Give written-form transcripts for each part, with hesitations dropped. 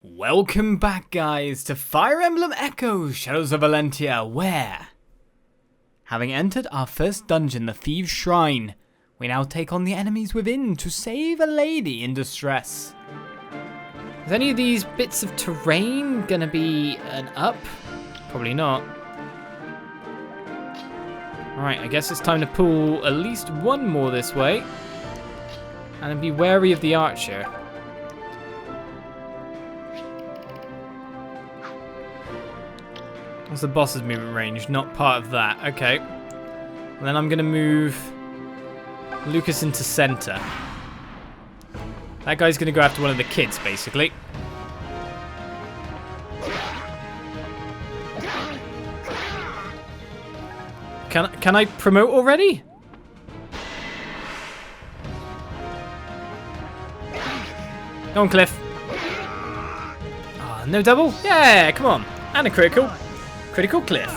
Welcome back, guys, to Fire Emblem Echoes Shadows of Valentia, where, having entered our first dungeon, the Thieves Shrine, we now take on the enemies within to save a lady in distress. Is any of these bits of terrain gonna be an up? Probably not. Alright, I guess it's time to pull at least one more this way. And be wary of the archer. What's the boss's movement range? Not part of that. Okay. And then I'm going to move Lucas into center. That guy's going to go after one of the kids, basically. Can I promote already? Go on, Cliff. Oh, no double? Yeah, come on. And a critical. Critical Cliff.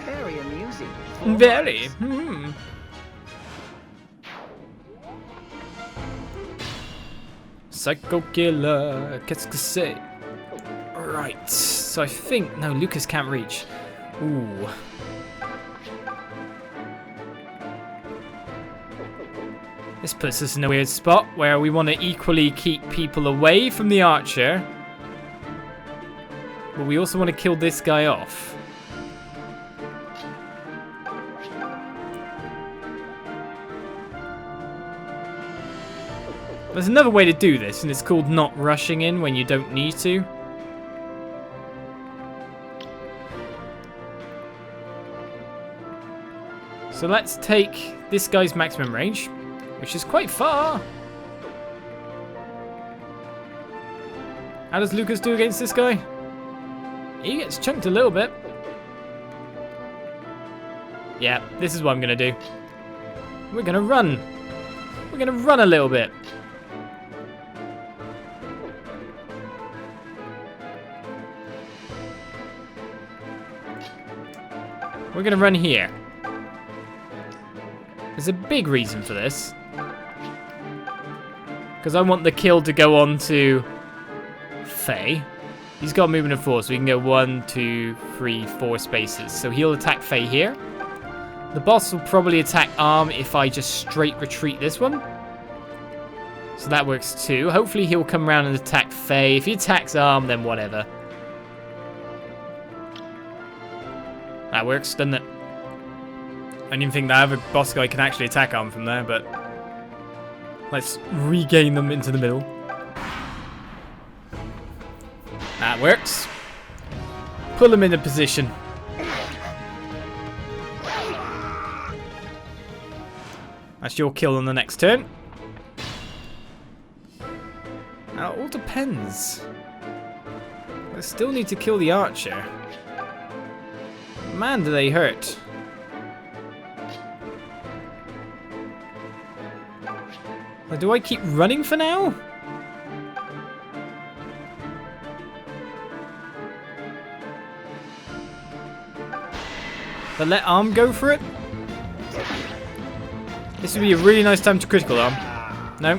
Very amusing. Very. Psycho killer. Qu'est-ce que c'est? Right. So I think... No, Lucas can't reach. Ooh. This puts us in a weird spot where we want to equally keep people away from the archer. But we also want to kill this guy off. There's another way to do this, and it's called not rushing in when you don't need to. So let's take this guy's maximum range, which is quite far. How does Lucas do against this guy? He gets chunked a little bit. Yeah, this is what I'm going to do. We're going to run. We're going to run a little bit. We're going to run here. There's a big reason for this. Because I want the kill to go on to Faye. He's got movement of 4, so we can go 1, 2, 3, 4 spaces. So he'll attack Faye here. The boss will probably attack Arm if I just straight retreat this one. So that works too. Hopefully he'll come around and attack Faye. If he attacks Arm, then whatever. That works, doesn't it? I didn't even think that other boss guy can actually attack Arm from there, but let's regain them into the middle. That works. Pull him into position. That's your kill on the next turn. Now, it all depends. I still need to kill the archer. Man, do they hurt. Now, do I keep running for now? But let Arm go for it. This would be a really nice time to critical Arm. No.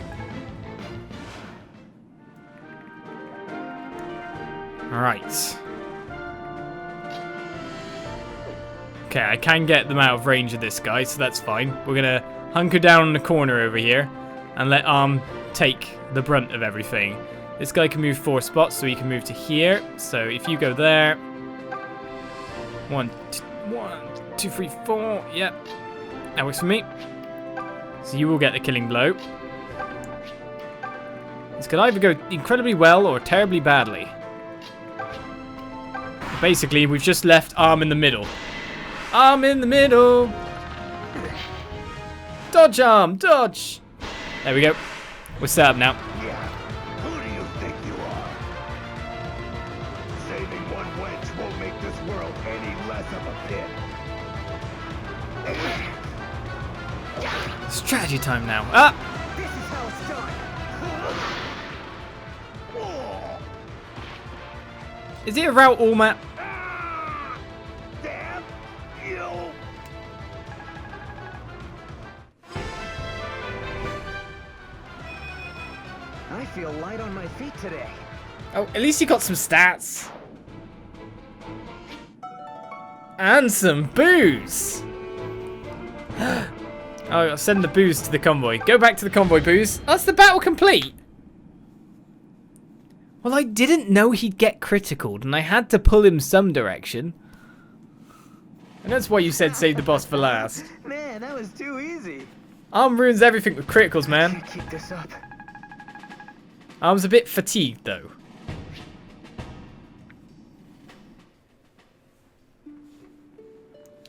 Alright. Okay, I can get them out of range of this guy, so that's fine. We're going to hunker down in the corner over here and let Arm take the brunt of everything. This guy can move 4 spots, so he can move to here. So if you go there... 1, 2, 3, 4. Yep. That works for me. So you will get the killing blow. This could either go incredibly well or terribly badly. Basically, we've just left Arm in the middle. Arm in the middle. Dodge, Arm. Dodge. There we go. We're set up now. Yeah. Who do you think you are? Saving one wench won't make this world any less of a pit. Strategy time now. Ah! This is how it's done. Is it a route all map? Damn you! I feel light on my feet. feet today. Oh, at least you got some stats. And some booze. Oh, I'll send the booze to the convoy. Go back to the convoy, booze. Oh, that's the battle complete. Well, I didn't know he'd get criticaled, and I had to pull him some direction. And that's why you said save the boss for last. Man, that was too easy. Arm ruins everything with criticals, man. Can't keep this up. Arm's a bit fatigued, though.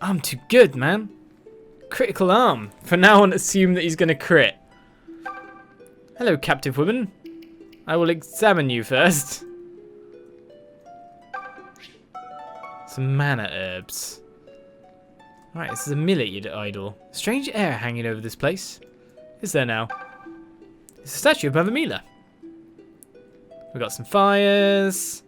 I'm too good, man. Critical arm. For now on, assume that he's going to crit. Hello, captive woman. I will examine you first. Some mana herbs. Alright, this is a millet idol. Strange air hanging over this place. Is there now? It's a statue of Mother Mila. We got some fires.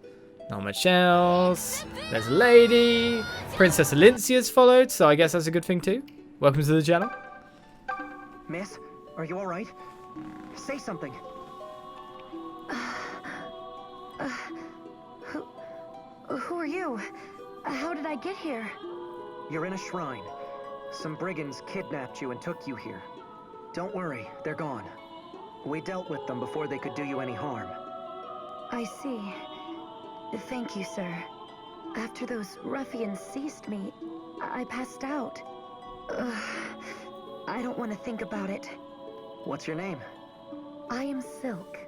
Not much else. There's a lady. Princess Valencia's followed, so I guess that's a good thing too. Welcome to the channel. Miss, are you alright? Say something. Who are you? How did I get here? You're in a shrine. Some brigands kidnapped you and took you here. Don't worry, they're gone. We dealt with them before they could do you any harm. I see. Thank you, sir. After those ruffians seized me, I passed out. I don't want to think about it. What's your name? I am Silque.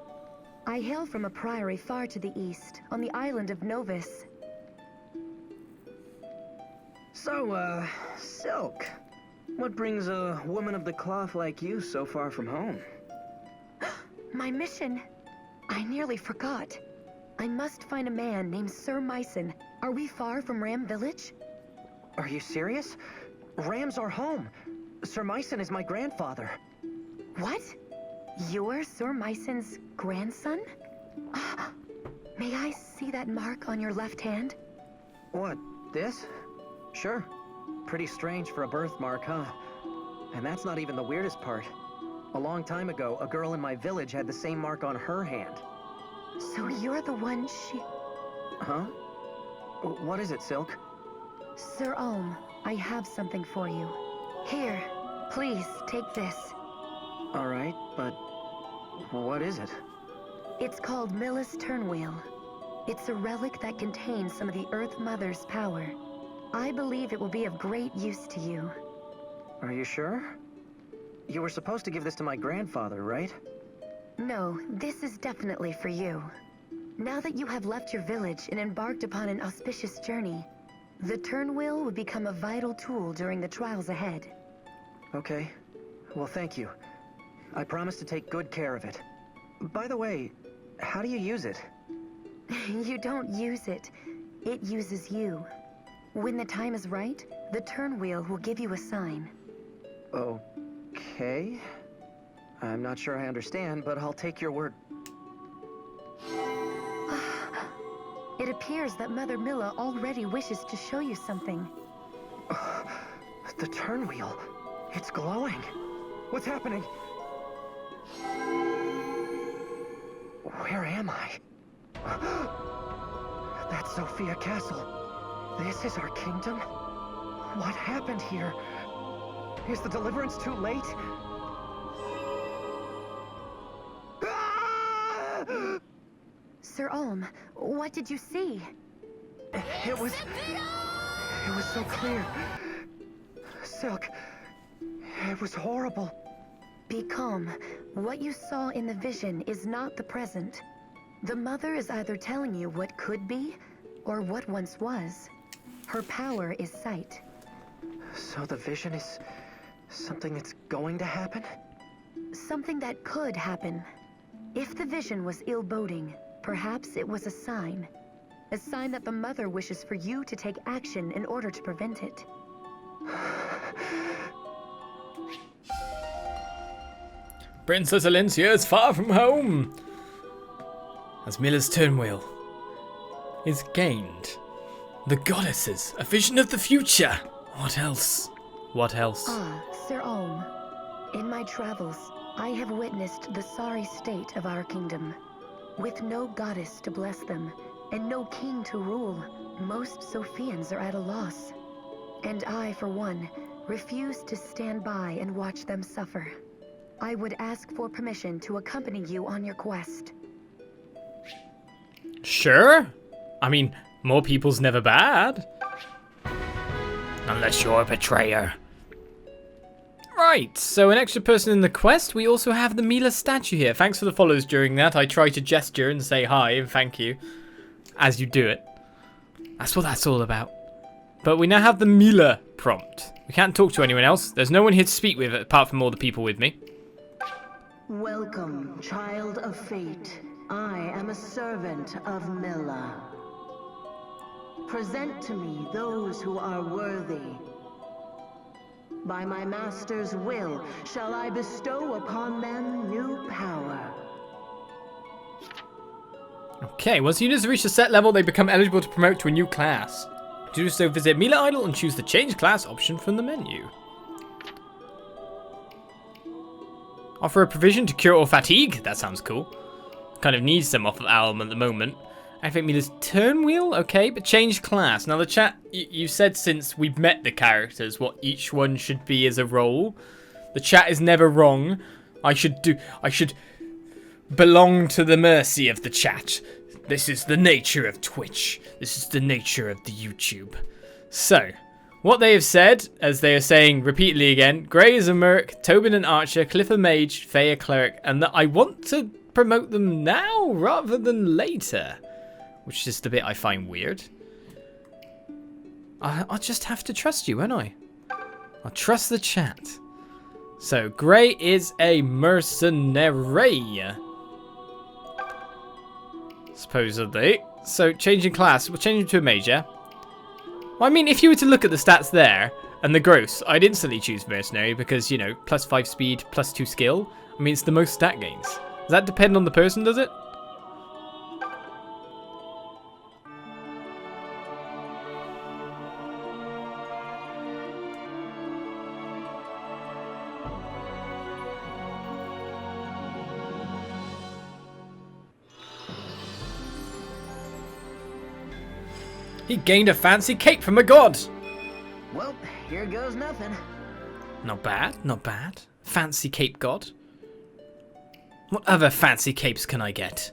I hail from a priory far to the east, on the island of Novus. So, Silque. What brings a woman of the cloth like you so far from home? My mission. I nearly forgot. I must find a man named Sir Myson. Are we far from Ram Village? Are you serious? Ram's our home. Sir Myson is my grandfather. What? You're Sir Myson's grandson? May I see that mark on your left hand? What, this? Sure. Pretty strange for a birthmark, huh? And that's not even the weirdest part. A long time ago, a girl in my village had the same mark on her hand. So you're the one she... Huh? What is it, Silque? Sir Olm, I have something for you. Here, please, take this. Alright, but what is it? It's called Mila's Turnwheel. It's a relic that contains some of the Earth Mother's power. I believe it will be of great use to you. Are you sure? You were supposed to give this to my grandfather, right? No, this is definitely for you. Now that you have left your village and embarked upon an auspicious journey, the Turnwheel will become a vital tool during the trials ahead. Okay. Well, thank you. I promise to take good care of it. By the way, how do you use it? You don't use it. It uses you. When the time is right, the Turnwheel will give you a sign. Okay. I'm not sure I understand, but I'll take your word. It appears that Mother Mila already wishes to show you something. The Turnwheel. It's glowing. What's happening? Where am I? That's Sophia Castle. This is our kingdom? What happened here? Is the deliverance too late? Ah! Sir Olm, what did you see? It was so clear. Silque, it was horrible. Be calm. What you saw in the vision is not the present. The Mother is either telling you what could be, or what once was. Her power is sight. So the vision is something that's going to happen? Something that could happen. If the vision was ill-boding, perhaps it was a sign. A sign that the Mother wishes for you to take action in order to prevent it. Princess Valencia is far from home. As Mila's Turnwheel is gained. The goddesses, a vision of the future. What else? What else? Ah, Sir Olm. In my travels, I have witnessed the sorry state of our kingdom. With no goddess to bless them, and no king to rule, most Sophians are at a loss. And I, for one, refuse to stand by and watch them suffer. I would ask for permission to accompany you on your quest. Sure. I mean, more people's never bad. Unless you're a betrayer. Right, so an extra person in the quest. We also have the Mila statue here. Thanks for the follows during that. I try to gesture and say hi and thank you as you do it. That's what that's all about. But we now have the Mila prompt. We can't talk to anyone else. There's no one here to speak with apart from all the people with me. Welcome, child of fate. I am a servant of Mila. Present to me those who are worthy. By my master's will, shall I bestow upon them new power. Okay, once units reach a set level, they become eligible to promote to a new class. To do so, visit Mila Idol and choose the change class option from the menu. Offer a provision to cure all fatigue? That sounds cool. Kind of needs some off of Alm at the moment. I think Mila's Turnwheel? Okay, but change class. Now the chat, you said since we've met the characters what each one should be as a role. The chat is never wrong. I should belong to the mercy of the chat. This is the nature of Twitch. This is the nature of the YouTube. So, what they have said, as they are saying repeatedly again, Grey is a merc, Tobin an archer, Cliff a mage, Faye a cleric, and that I want to promote them now rather than later. Which is the bit I find weird. I'll just have to trust you, won't I? I'll trust the chat. So, Grey is a mercenary. Supposedly. So, changing class. We'll change him to a mage, yeah? Well, I mean, if you were to look at the stats there, and the gross, I'd instantly choose mercenary because, you know, +5 speed, +2 skill. I mean, it's the most stat gains. Does that depend on the person, does it? He gained a fancy cape from a god. Well, here goes nothing. Not bad, not bad. Fancy cape god. What other fancy capes can I get?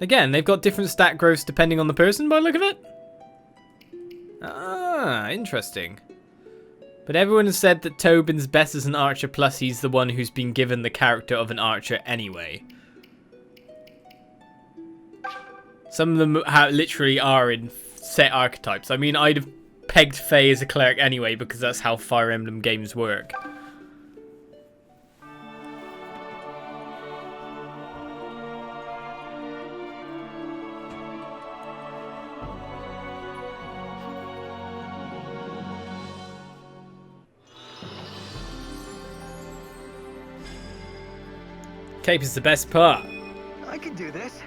Again, they've got different stat growths depending on the person by the look of it. Ah, interesting. But everyone has said that Tobin's best as an archer, plus he's the one who's been given the character of an archer anyway. Some of them literally are in set archetypes. I mean, I'd have pegged Faye as a cleric anyway because that's how Fire Emblem games work. Cape is the best part. I can do this.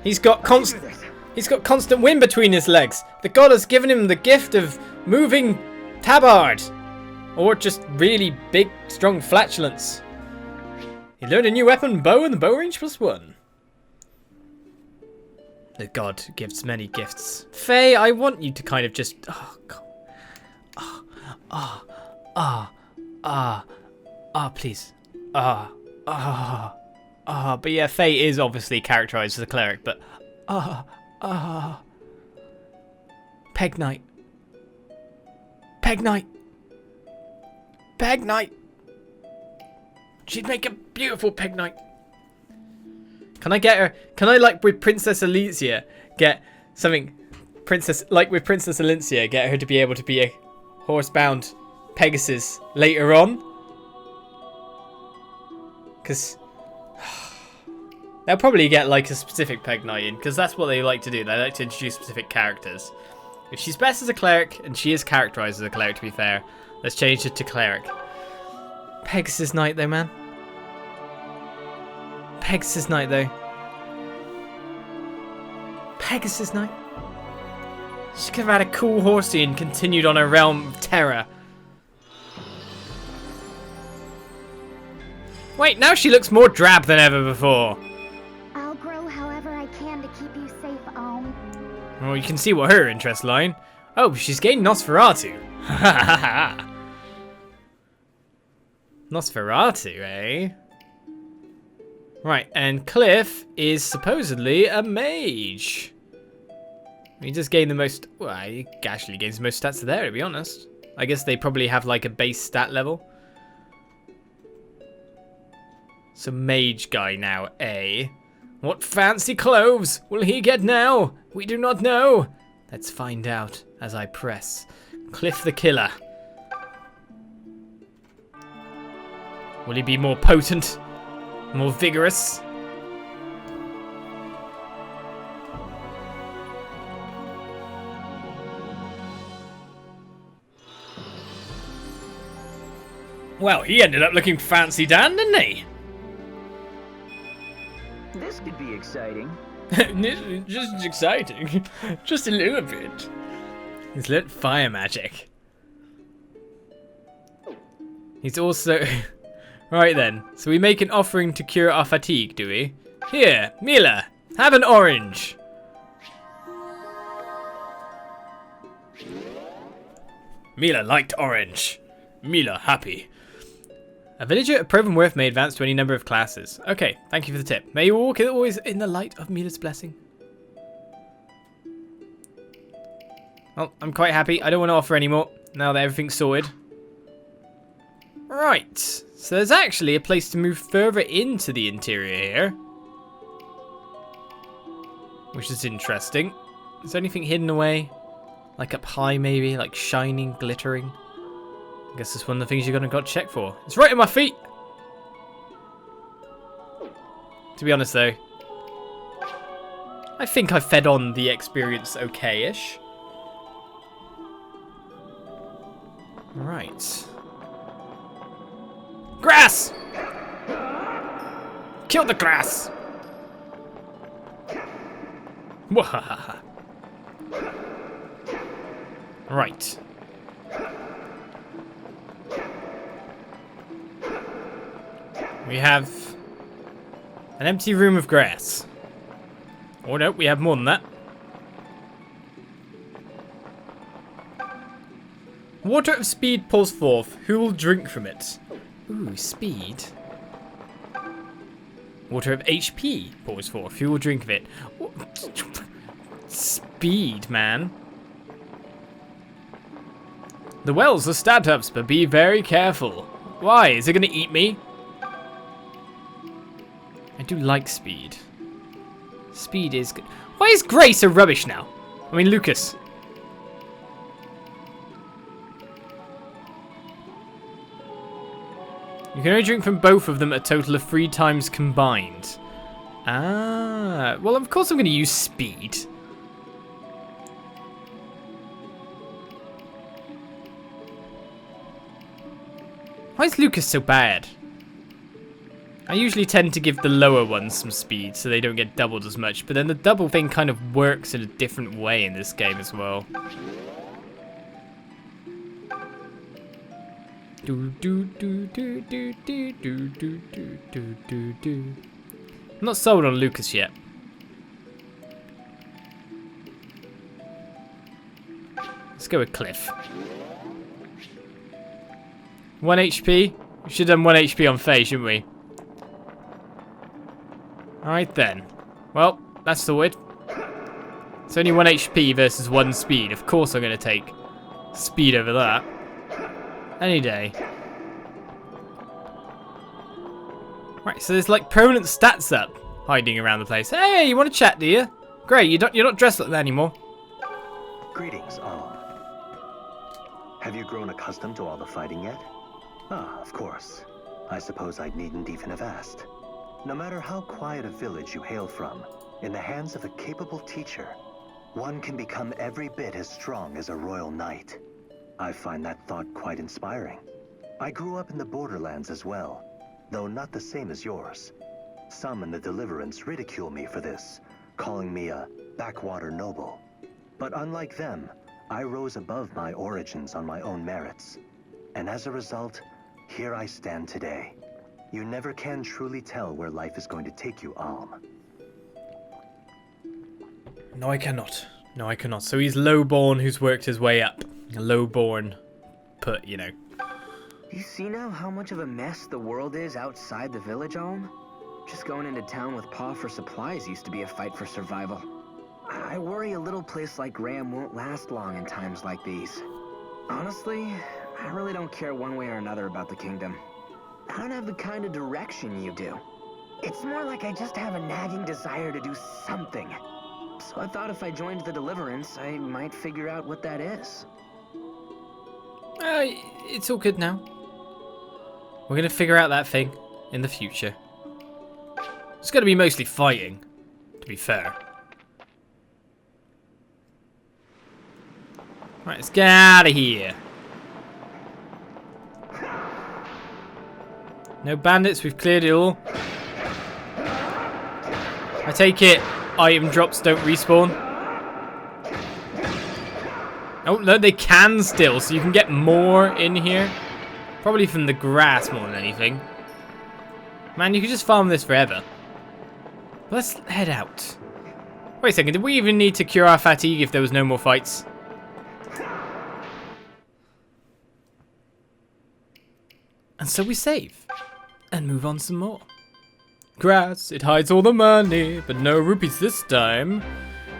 He's got constant wind between his legs. The god has given him the gift of moving tabard. Or just really big, strong flatulence. He learned a new weapon, bow, and the bow range +1. The god gives many gifts. Faye, I want you to kind of just... Oh, God. Please. But yeah, Faye is obviously characterized as a cleric, but... Peg Knight. Peg Knight. Peg Knight. She'd make a beautiful Peg Knight. Can I get her... Can I, like with Princess Alicia, get something... Like with Princess Alicia, get her to be able to be a horsebound Pegasus later on? Because... They'll probably get like a specific Peg Knight in, because that's what they like to do. They like to introduce specific characters. If she's best as a cleric, and she is characterized as a cleric to be fair, let's change it to cleric. Pegasus Knight though, man. Pegasus Knight though. Pegasus Knight. She could have had a cool horsey and continued on her realm of terror. Wait, now she looks more drab than ever before. I'll grow however I can to keep you safe, Well, you can see what her interest line. Oh, she's gained Nosferatu. Nosferatu, eh? Right, and Cliff is supposedly a mage. He just gained the most... Well, he actually gains the most stats there, to be honest. I guess they probably have like a base stat level. So mage guy now, eh? What fancy clothes will he get now? We do not know. Let's find out as I press. Cliff the Killer. Will he be more potent? More vigorous? Well, he ended up looking fancy Dan, didn't he? This could be exciting. Just exciting. Just a little bit. He's lit fire magic. He's also... Right then, so we make an offering to cure our fatigue, do we? Here, Mila, have an orange. Mila liked orange. Mila happy. A villager of proven worth may advance to any number of classes. Okay, thank you for the tip. May you walk always in the light of Mila's blessing. Well, I'm quite happy. I don't want to offer any more now that everything's sorted. Right, so there's actually a place to move further into the interior here. Which is interesting. Is there anything hidden away? Like up high maybe, like shining, glittering. I guess that's one of the things you're gonna got to check for. It's right at my feet! To be honest though, I think I fed on the experience okay-ish. Right. Grass! Kill the grass! Wahaha. Right. We have an empty room of grass. Oh no, we have more than that. Water of speed pours forth. Who will drink from it? Ooh, speed. Water of HP pours forth. Who will drink of it? Speed, man. The wells are stat-ups, but be very careful. Why? Is it going to eat me? I do like speed. Speed is good. Why is Grace so rubbish now? I mean, Lucas. You can only drink from both of them a total of 3 times combined. Ah, well, of course I'm going to use speed. Why is Lucas so bad? I usually tend to give the lower ones some speed so they don't get doubled as much, but then the double thing kind of works in a different way in this game as well. I'm not sold on Lucas yet. Let's go with Cliff. 1 HP. We should have done 1 HP on Faye, shouldn't we? Alright then. Well, that's sorted. It's only 1 HP versus 1 speed. Of course I'm going to take speed over that. Any day. Right, so there's like permanent stats up hiding around the place. Hey, you want to chat, do you? Great, you're not dressed like that anymore. Greetings, all. Have you grown accustomed to all the fighting yet? Ah, of course. I suppose I needn't even have asked. No matter how quiet a village you hail from, in the hands of a capable teacher, one can become every bit as strong as a royal knight. I find that thought quite inspiring. I grew up in the borderlands as well, though not the same as yours. Some in the Deliverance ridicule me for this, calling me a backwater noble. But unlike them, I rose above my origins on my own merits. And as a result, here I stand today. You never can truly tell where life is going to take you, Alm. No, I cannot. No, I cannot. So he's lowborn who's worked his way up. Lowborn, put, you know. You see now how much of a mess the world is outside the village, Alm? Just going into town with Pa for supplies used to be a fight for survival. I worry a little place like Ram won't last long in times like these. Honestly, I really don't care one way or another about the kingdom. I don't have the kind of direction you do. It's more like I just have a nagging desire to do something. So I thought if I joined the Deliverance, I might figure out what that is. It's all good now. We're gonna figure out that thing in the future. It's gonna be mostly fighting, to be fair. Right, let's get out of here. No bandits, we've cleared it all. I take it item drops don't respawn. Oh, no, they can still, so you can get more in here. Probably from the grass more than anything. Man, you could just farm this forever. Let's head out. Wait a second, did we even need to cure our fatigue if there was no more fights? And so we save. And move on some more. Grass, it hides all the money, but no rupees this time.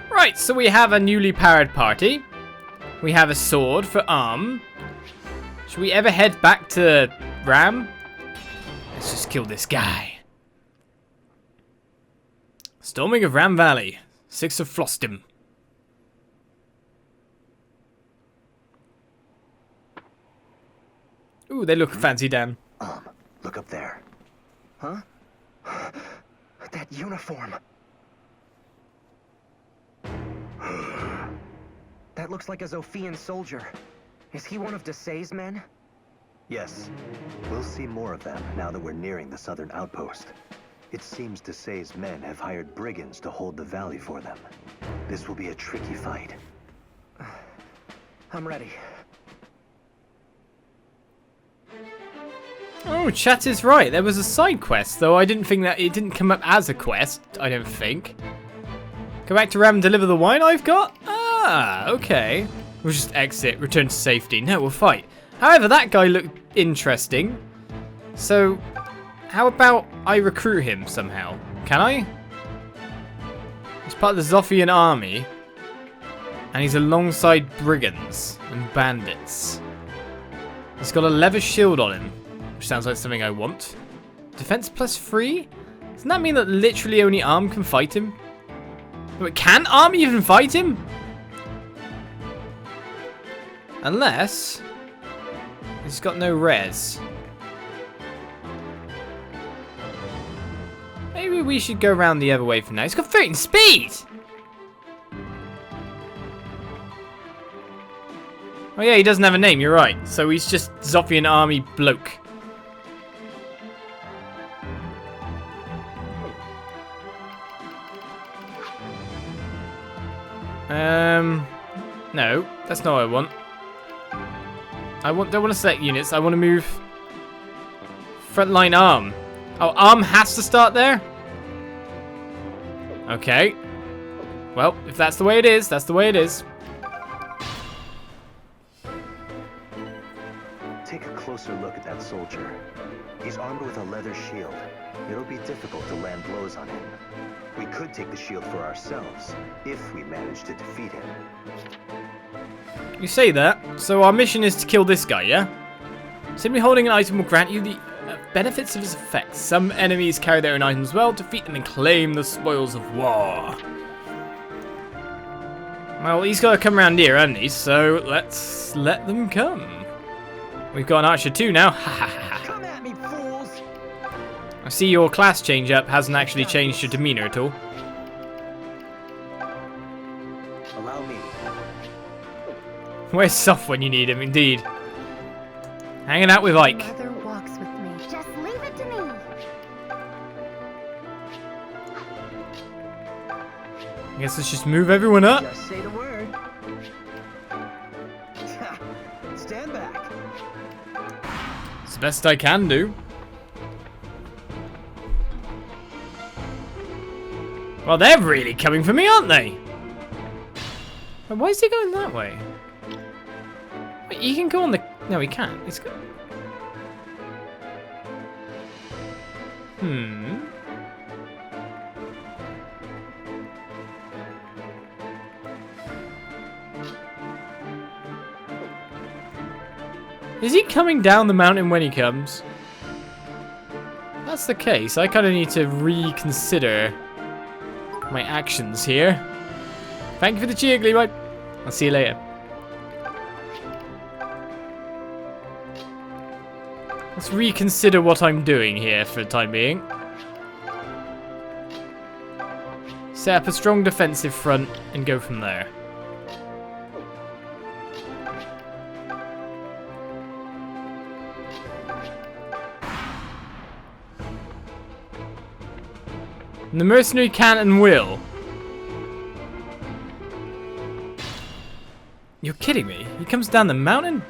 Right, so we have a newly powered party. We have a sword for Arm. Should we ever head back to Ram? Let's just kill this guy. Storming of Ram Valley. 6 of Flostim. Ooh, they look fancy, Dan. Look up there. Huh? That uniform. That looks like a Zophian soldier. Is he one of Desai's men? Yes. We'll see more of them now that we're nearing the southern outpost. It seems Desai's men have hired brigands to hold the valley for them. This will be a tricky fight. I'm ready. Oh, chat is right. There was a side quest, though I didn't think that it didn't come up as a quest. I don't think. Go back to Ram and deliver the wine I've got? Ah, okay. We'll just exit, return to safety. No, we'll fight. However, that guy looked interesting. So, how about I recruit him somehow? Can I? He's part of the Zophian army. And he's alongside brigands and bandits. He's got a leather shield on him. Which sounds like something I want. Defense +3? Doesn't that mean that literally only Arm can fight him? But can Arm even fight him? Unless he's got no res. Maybe we should go around the other way for now. He's got 13 speed! Oh yeah, he doesn't have a name, you're right. So he's just Zophian army bloke. No, that's not what I want. Don't want to select units. I want to move frontline Arm. Oh, Arm has to start there? Okay. Well, if that's the way it is, that's the way it is. Take a closer look at that soldier. He's armed with a leather shield. It'll be difficult to land blows on him. We could take the shield for ourselves, if we manage to defeat him. You say that, so our mission is to kill this guy, yeah? Simply holding an item will grant you the benefits of its effects. Some enemies carry their own items as well. Defeat them and claim the spoils of war. Well, he's got to come around here, hasn't he? So let's let them come. We've got an archer too now. Come at me, fools! I see your class change up hasn't actually changed your demeanor at all. Allow me. Where's Soft when you need him, indeed? Hanging out with Ike. Mother walks with me. Just leave it to me. I guess let's just move everyone up. Just say the word. Stand back. It's the best I can do. Well, they're really coming for me, aren't they? Wait, why is he going that way? Wait, he can go on the... No, he can't. He's go... Is he coming down the mountain when he comes? If that's the case, I kind of need to reconsider my actions here. Thank you for the cheer, Gleewide. I'll see you later. Let's reconsider what I'm doing here for the time being. Set up a strong defensive front and go from there. And the mercenary can and will. You're kidding me? He comes down the mountain?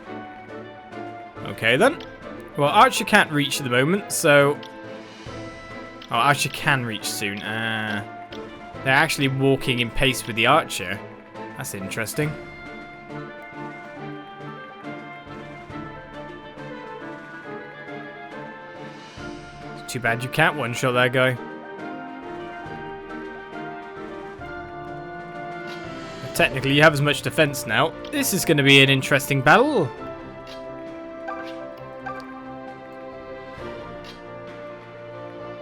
Okay then. Well, Archer can't reach at the moment, so... Oh, Archer can reach soon. They're actually walking in pace with the Archer. That's interesting. It's too bad you can't one-shot that guy. Technically, you have as much defense now. This is going to be an interesting battle.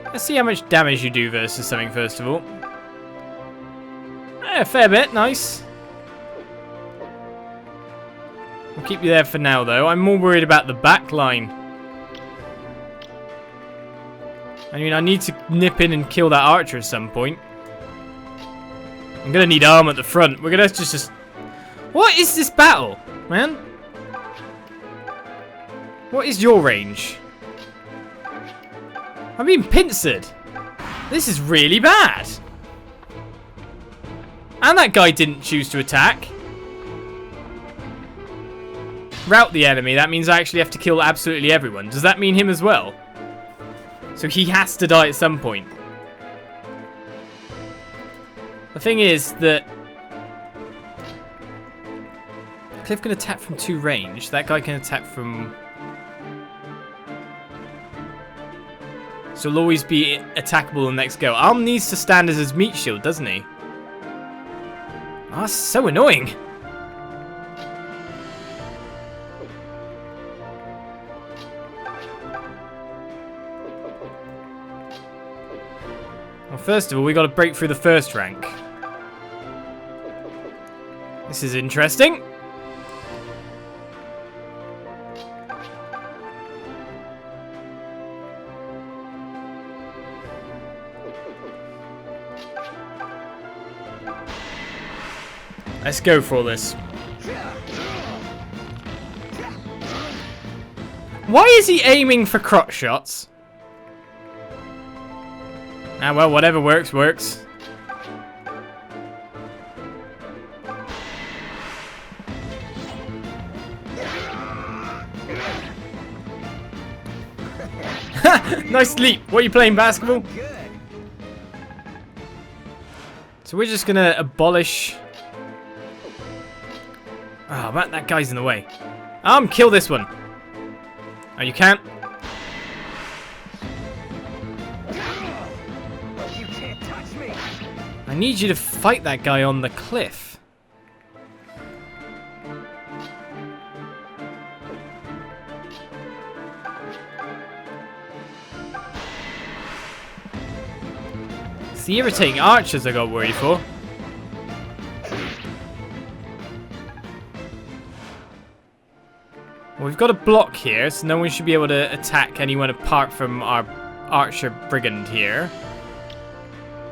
Let's see how much damage you do versus something first of all. A fair bit, nice. We'll keep you there for now though. I'm more worried about the back line. I mean, I need to nip in and kill that archer at some point. I'm gonna need arm at the front. We're gonna just... What is this battle, man? What is your range? I'm being pincered. This is really bad. And that guy didn't choose to attack. Rout the enemy. That means I actually have to kill absolutely everyone. Does that mean him as well? So he has to die at some point. The thing is that Cliff can attack from 2 range. That guy can attack from... So he'll always be attackable in the next go. Arm needs to stand as his meat shield, doesn't he? Oh, that's so annoying. Well, first of all, we got to break through the first rank. This is interesting. Let's go for all this. Why is he aiming for crotch shots? Ah, well, whatever works, works. Nice leap. What are you playing, basketball? So we're just gonna abolish... Oh, man, that guy's in the way. Kill this one. Oh, you can't? You can't touch me. I need you to fight that guy on the cliff. It's the irritating archers I got worried for. Well, we've got a block here, so no one should be able to attack anyone apart from our archer brigand here.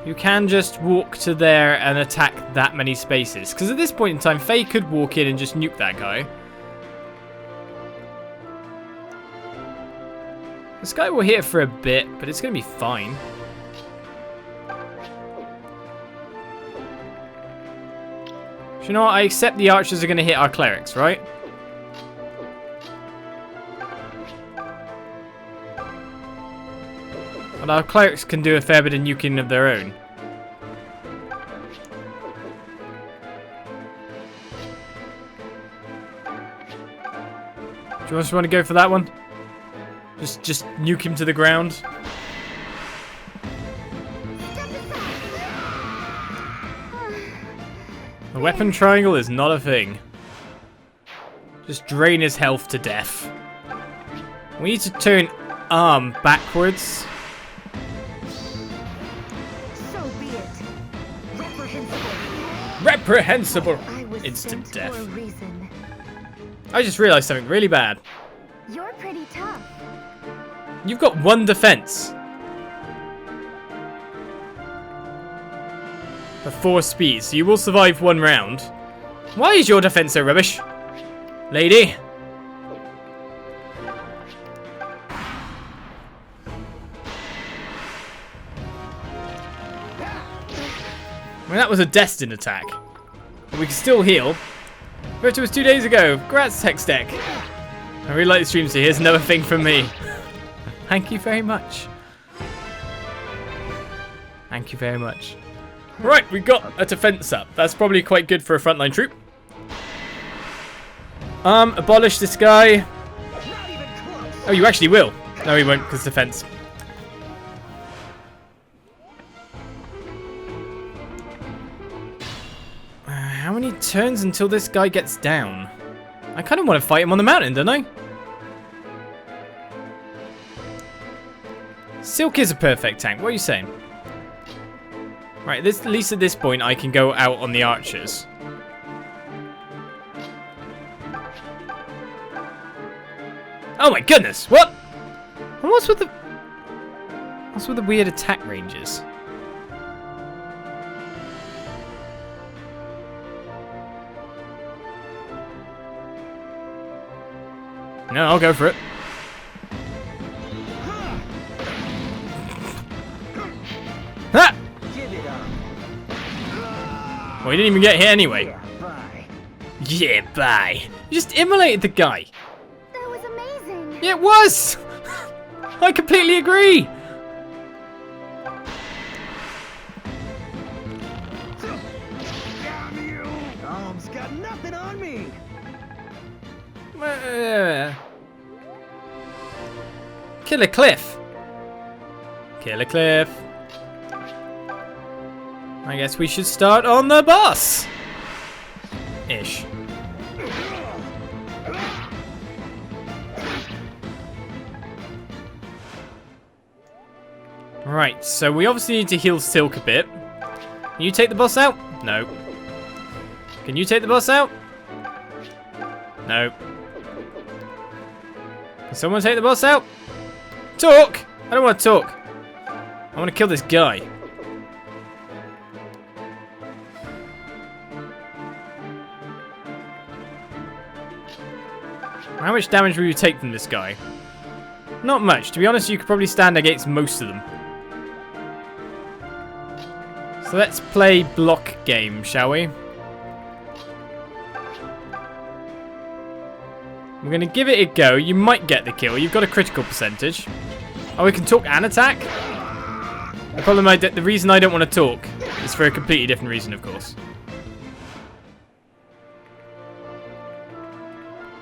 You can just walk to there and attack that many spaces. Because at this point in time, Faye could walk in and just nuke that guy. This guy will hit for a bit, but it's going to be fine. So you know what? I accept the archers are going to hit our clerics, right? But our clerics can do a fair bit of nuking of their own. Do you just want to go for that one? Just nuke him to the ground. The weapon triangle is not a thing. Just drain his health to death. We need to turn arm backwards. So be it. Reprehensible. Reprehensible. I was Instant sent death. for a reason. I just realized something really bad. You're pretty tough. You've got 1 defense. For 4 speed, so you will survive 1 round. Why is your defense so rubbish? Lady? I mean, that was a destined attack. But we can still heal. Virtu was 2 days ago. Congrats, Tech Deck. I really like the stream, so here's another thing from me. Thank you very much. Thank you very much. Right, we got a defense up. That's probably quite good for a frontline troop. Abolish this guy. Oh, you actually will. No, he won't, because defense. How many turns until this guy gets down? I kind of want to fight him on the mountain, don't I? Silque is a perfect tank. What are you saying? Right, at least at this point, I can go out on the archers. Oh my goodness! What? And what's with the weird attack ranges? No, I'll go for it. Ha! Give it up. Well, he didn't even get hit anyway. Yeah, bye. Yeah, bye. You just immolated the guy. That was amazing. Yeah, it was! I completely agree. Damn you! Tom's got nothing on me. Kill a cliff. Kill a cliff. I guess we should start on the boss. Ish. Right, so we obviously need to heal Silque a bit. Can you take the boss out? No. Can you take the boss out? No. Can someone take the boss out? Talk! I don't want to talk. I want to kill this guy. How much damage will you take from this guy? Not much. To be honest, you could probably stand against most of them. So let's play block game, shall we? We're going to give it a go. You might get the kill. You've got a critical percentage. Oh, we can talk and attack? The problem, the reason I don't want to talk is for a completely different reason, of course.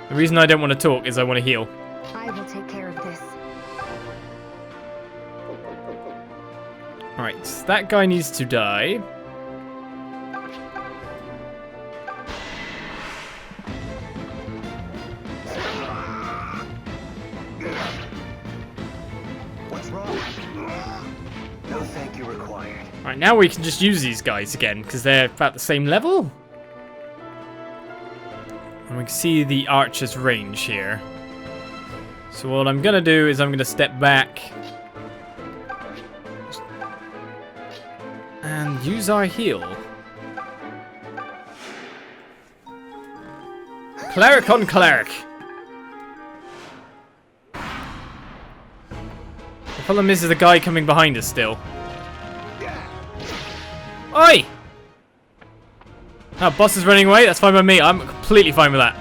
The reason I don't want to talk is I want to heal. I will take care of this. Alright, that guy needs to die. What's wrong? No thank you required. Alright, now we can just use these guys again, because they're about the same level. And we can see the archer's range here. So what I'm going to do is I'm going to step back. And use our heal. Cleric on cleric. The problem is the guy coming behind us still. Oi! Oh, boss is running away? That's fine by me. I'm completely fine with that.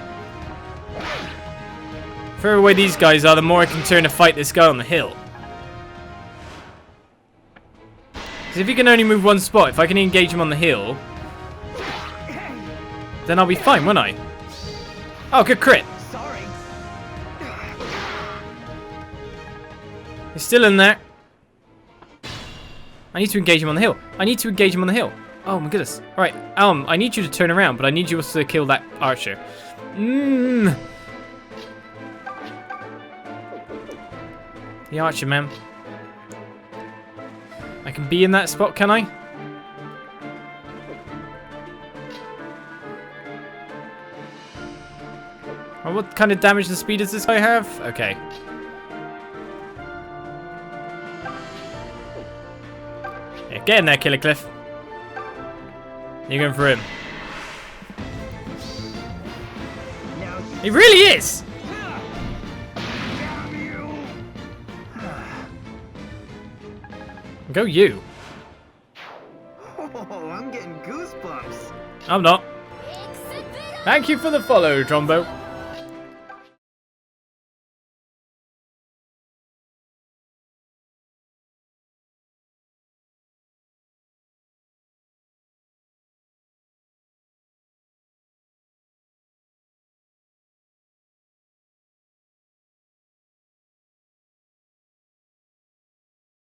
The further away these guys are, the more I can turn to fight this guy on the hill. Because if he can only move one spot, if I can engage him on the hill, then I'll be fine, won't I? Oh, good crit. Sorry. He's still in there. I need to engage him on the hill. I need to engage him on the hill. Oh my goodness. Alright, I need you to turn around, but I need you also to kill that archer. The archer, man. I can be in that spot, can I? Oh, what kind of damage and speed does this guy have? Okay. Yeah, get in there, Killer Cliff. You're going for him. He really is! Go you. Oh, I'm getting goosebumps. I'm not. Thank you for the follow, Trombo.